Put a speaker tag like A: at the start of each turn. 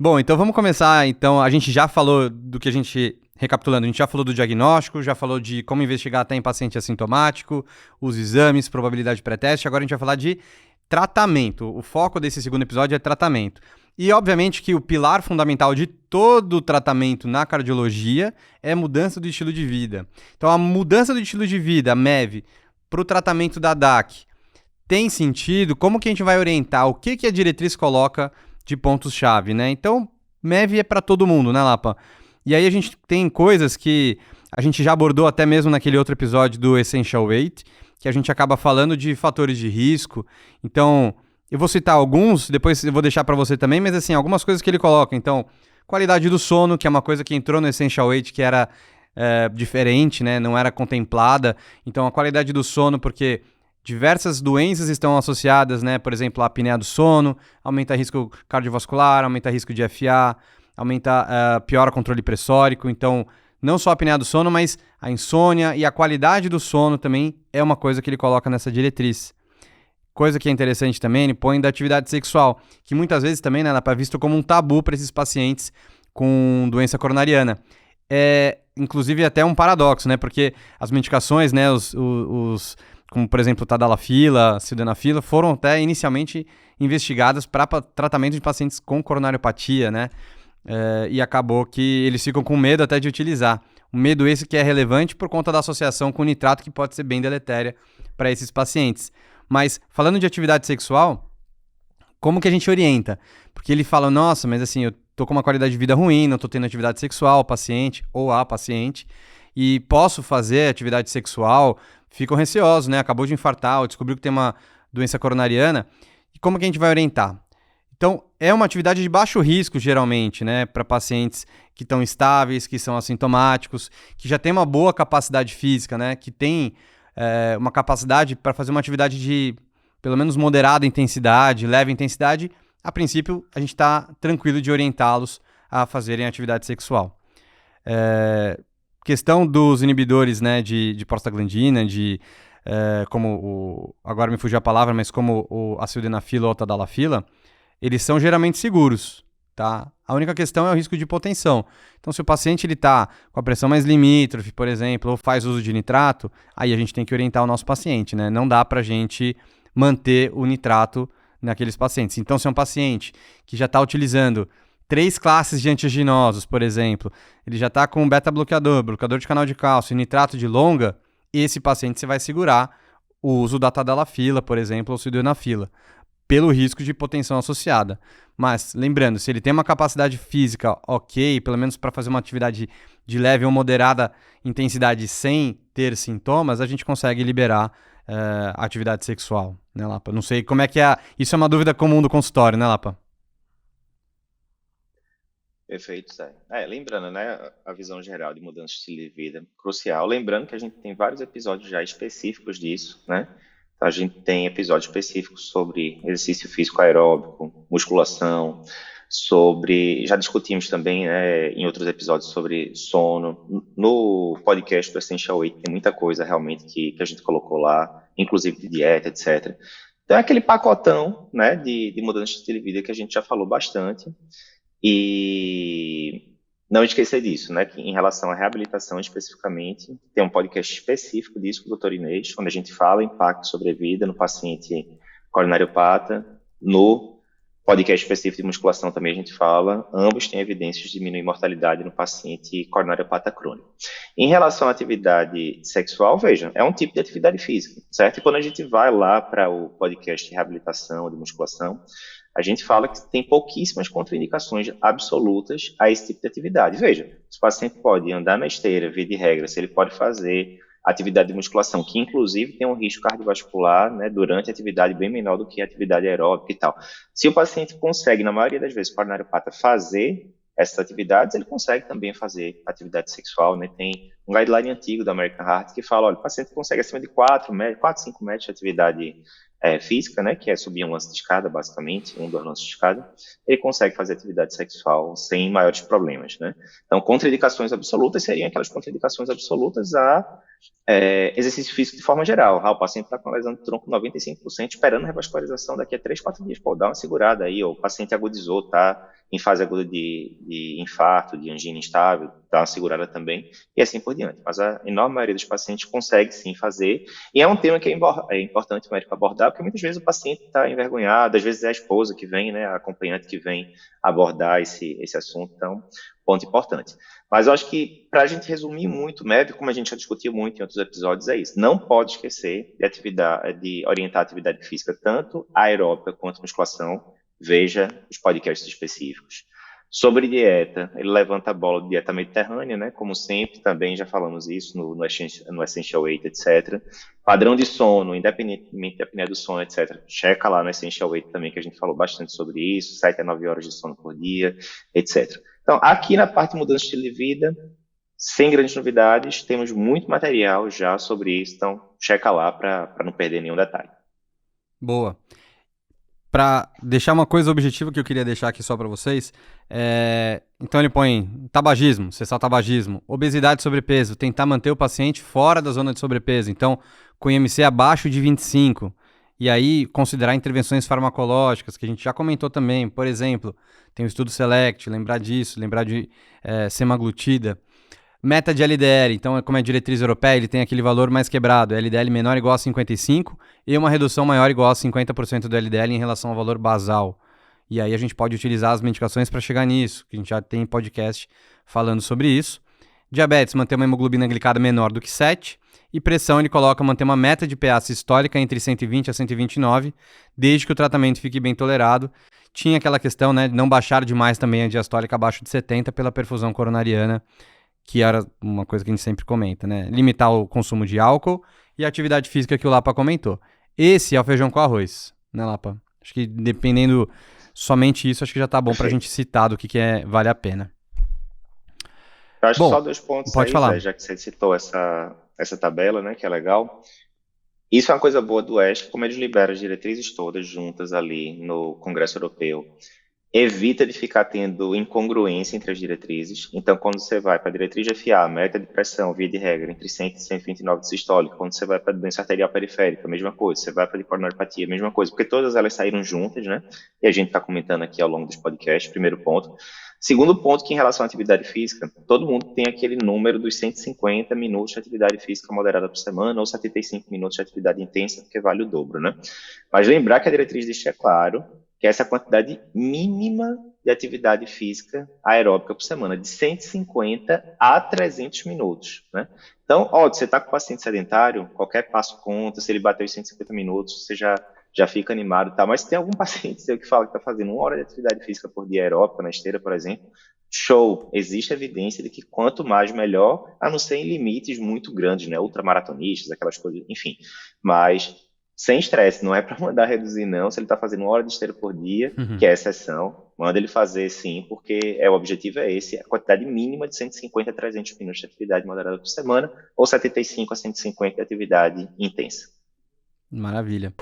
A: Bom, então vamos começar. Então, a gente já falou do que a gente. Recapitulando, a gente já falou do diagnóstico, já falou de como investigar até em paciente assintomático, os exames, probabilidade pré-teste. Agora a gente vai falar de tratamento. O foco desse segundo episódio é tratamento. E, obviamente, que o pilar fundamental de todo o tratamento na cardiologia é mudança do estilo de vida. Então, a mudança do estilo de vida, a MEV, para o tratamento da DAC, tem sentido? Como que a gente vai orientar? O que a diretriz coloca de pontos-chave, né? Então, MEV é para todo mundo, né, Lapa? E aí a gente tem coisas que a gente já abordou até mesmo naquele outro episódio do Essential Weight, que a gente acaba falando de fatores de risco. Então, eu vou citar alguns, depois eu vou deixar para você também, mas assim, algumas coisas que ele coloca. Então, qualidade do sono, que é uma coisa que entrou no Essential Weight, que era diferente, né? Não era contemplada. Então, a qualidade do sono, porque diversas doenças estão associadas, né? Por exemplo, a apneia do sono, aumenta risco cardiovascular, aumenta risco de FA, piora o controle pressórico. Então, não só a apneia do sono, mas a insônia e a qualidade do sono também é uma coisa que ele coloca nessa diretriz. Coisa que é interessante também, ele põe da atividade sexual, que muitas vezes também, né, é visto como um tabu para esses pacientes com doença coronariana. É, inclusive, até um paradoxo, né? Porque as medicações, né, como por exemplo o tadalafila, sildenafila, foram até inicialmente investigadas para tratamento de pacientes com coronariopatia, né? E acabou que eles ficam com medo até de utilizar. Um medo esse que é relevante por conta da associação com nitrato, que pode ser bem deletéria para esses pacientes. Mas, falando de atividade sexual, como que a gente orienta? Porque ele fala, nossa, mas assim, eu tô com uma qualidade de vida ruim, não tô tendo atividade sexual, paciente ou a paciente, e posso fazer atividade sexual, ficam receosos, né? Acabou de infartar ou descobriu que tem uma doença coronariana. E como que a gente vai orientar? Então, é uma atividade de baixo risco, geralmente, né, para pacientes que estão estáveis, que são assintomáticos, que já têm uma boa capacidade física, né, que tem uma capacidade para fazer uma atividade de, pelo menos, moderada intensidade, leve intensidade. A princípio, a gente está tranquilo de orientá-los a fazerem atividade sexual. Questão dos inibidores, né, de prostaglandina, agora me fugiu a palavra, mas como a sildenafila ou a tadalafila, eles são geralmente seguros, tá? A única questão é o risco de hipotensão. Então, se o paciente está com a pressão mais limítrofe, por exemplo, ou faz uso de nitrato, aí a gente tem que orientar o nosso paciente, né? Não dá para a gente manter o nitrato naqueles pacientes. Então, se é um paciente que já está utilizando 3 classes de antiaginosos, por exemplo, ele já está com beta-bloqueador, bloqueador de canal de cálcio e nitrato de longa, esse paciente você vai segurar o uso da tadalafila, por exemplo, ou sildenafila, pelo risco de hipotensão associada. Mas, lembrando, se ele tem uma capacidade física ok, pelo menos para fazer uma atividade de leve ou moderada intensidade sem ter sintomas, a gente consegue liberar a atividade sexual, né, Lapa? Não sei como é que é. Isso é uma dúvida comum do consultório, né, Lapa?
B: Perfeito, Zé. Lembrando, né, a visão geral de mudança de estilo de vida, crucial. Lembrando que a gente tem vários episódios já específicos disso, né? Então, a gente tem episódios específicos sobre exercício físico aeróbico, musculação, já discutimos também, né, em outros episódios sobre sono. No podcast do Essential Weight tem muita coisa realmente que a gente colocou lá, inclusive de dieta, etc. Então, é aquele pacotão, né, de mudança de estilo de vida que a gente já falou bastante. E não esquecer disso, né? Que em relação à reabilitação especificamente, tem um podcast específico disso com o Dr. Inês, onde a gente fala impacto sobre a vida no paciente coronariopata. No podcast específico de musculação também a gente fala, ambos têm evidências de diminuir mortalidade no paciente coronariopata crônico. Em relação à atividade sexual, veja, é um tipo de atividade física, certo? E quando a gente vai lá para o podcast de reabilitação, de musculação, a gente fala que tem pouquíssimas contraindicações absolutas a esse tipo de atividade. Veja, o paciente pode andar na esteira, via de regra, se ele pode fazer atividade de musculação, que inclusive tem um risco cardiovascular, né, durante a atividade bem menor do que a atividade aeróbica e tal. Se o paciente consegue, na maioria das vezes, coronariopata, fazer essas atividades, ele consegue também fazer atividade sexual, né? Tem um guideline antigo da American Heart que fala, olha, o paciente consegue acima de 4, 5 metros de atividade física, né, que é subir um lance de escada, basicamente, 2 lances de escada, ele consegue fazer atividade sexual sem maiores problemas, né? Então, contraindicações absolutas seriam aquelas contraindicações absolutas a exercício físico de forma geral. O paciente está com a lesão de tronco 95%, esperando revascularização daqui a 3, 4 dias. Pô, dá uma segurada aí, ou o paciente agudizou, tá em fase aguda de infarto, de angina instável, dá uma segurada também, e assim por diante. Mas a enorme maioria dos pacientes consegue sim fazer, e é um tema que é importante o médico abordar, porque muitas vezes o paciente está envergonhado, às vezes é a esposa que vem, né, a acompanhante que vem abordar esse assunto, então, ponto importante. Mas eu acho que, para a gente resumir muito, MEB, como a gente já discutiu muito em outros episódios, é isso. Não pode esquecer de orientar a atividade física, tanto aeróbica quanto musculação. Veja os podcasts específicos. Sobre dieta, ele levanta a bola de dieta mediterrânea, né? Como sempre, também já falamos isso no Essential 8, etc. Padrão de sono, independentemente da apneia do sono, etc. Checa lá no Essential 8 também, que a gente falou bastante sobre isso, 7 a 9 horas de sono por dia, etc. Então, aqui na parte de mudança de estilo de vida, sem grandes novidades, temos muito material já sobre isso, então checa lá para não perder nenhum detalhe.
A: Boa. Para deixar uma coisa objetiva que eu queria deixar aqui só para vocês, então ele põe tabagismo, cessar o tabagismo, obesidade e sobrepeso, tentar manter o paciente fora da zona de sobrepeso, então com IMC abaixo de 25, e aí considerar intervenções farmacológicas, que a gente já comentou também, por exemplo, tem o estudo SELECT, lembrar disso, lembrar de semaglutida. Meta de LDL, então como é diretriz europeia, ele tem aquele valor mais quebrado, LDL menor igual a 55 e uma redução maior igual a 50% do LDL em relação ao valor basal. E aí a gente pode utilizar as medicações para chegar nisso, que a gente já tem podcast falando sobre isso. Diabetes, manter uma hemoglobina glicada menor do que 7. E pressão, ele coloca manter uma meta de pA sistólica entre 120 a 129, desde que o tratamento fique bem tolerado. Tinha aquela questão, né, de não baixar demais também a diastólica abaixo de 70 pela perfusão coronariana, que era uma coisa que a gente sempre comenta, né? Limitar o consumo de álcool e a atividade física que o Lapa comentou. Esse é o feijão com arroz, né, Lapa? Acho que dependendo somente isso, acho que já tá bom pra gente citar do que vale a pena.
B: Eu acho só 2 pontos
A: pode
B: aí,
A: falar.
B: Zé, já que você citou essa tabela, né, que é legal. Isso é uma coisa boa do ESC, como ele libera as diretrizes todas juntas ali no Congresso Europeu. Evita de ficar tendo incongruência entre as diretrizes. Então, quando você vai para a diretriz de FA, meta de pressão, via de regra, entre 100 e 129 de sistólica. Quando você vai para a doença arterial periférica, mesma coisa. Você vai para a coronariopatia, mesma coisa. Porque todas elas saíram juntas, né? E a gente está comentando aqui ao longo dos podcasts, primeiro ponto. Segundo ponto, que em relação à atividade física, todo mundo tem aquele número dos 150 minutos de atividade física moderada por semana ou 75 minutos de atividade intensa, porque vale o dobro, né? Mas lembrar que a diretriz diz, é claro, que é essa quantidade mínima de atividade física aeróbica por semana, de 150 a 300 minutos, né? Então, você está com o paciente sedentário, qualquer passo conta, se ele bater os 150 minutos, você já fica animado, tá? Mas se tem algum paciente seu que fala que está fazendo 1 hora de atividade física por dia aeróbica, na esteira, por exemplo, show! Existe evidência de que quanto mais melhor, a não ser em limites muito grandes, né? Ultramaratonistas, aquelas coisas, enfim. Mas sem estresse, não é para mandar reduzir não, se ele está fazendo 1 hora de esteira por dia, que é exceção, manda ele fazer sim, porque o objetivo é esse, a quantidade mínima de 150 a 300 minutos de atividade moderada por semana, ou 75 a 150 de atividade intensa.
A: Maravilha.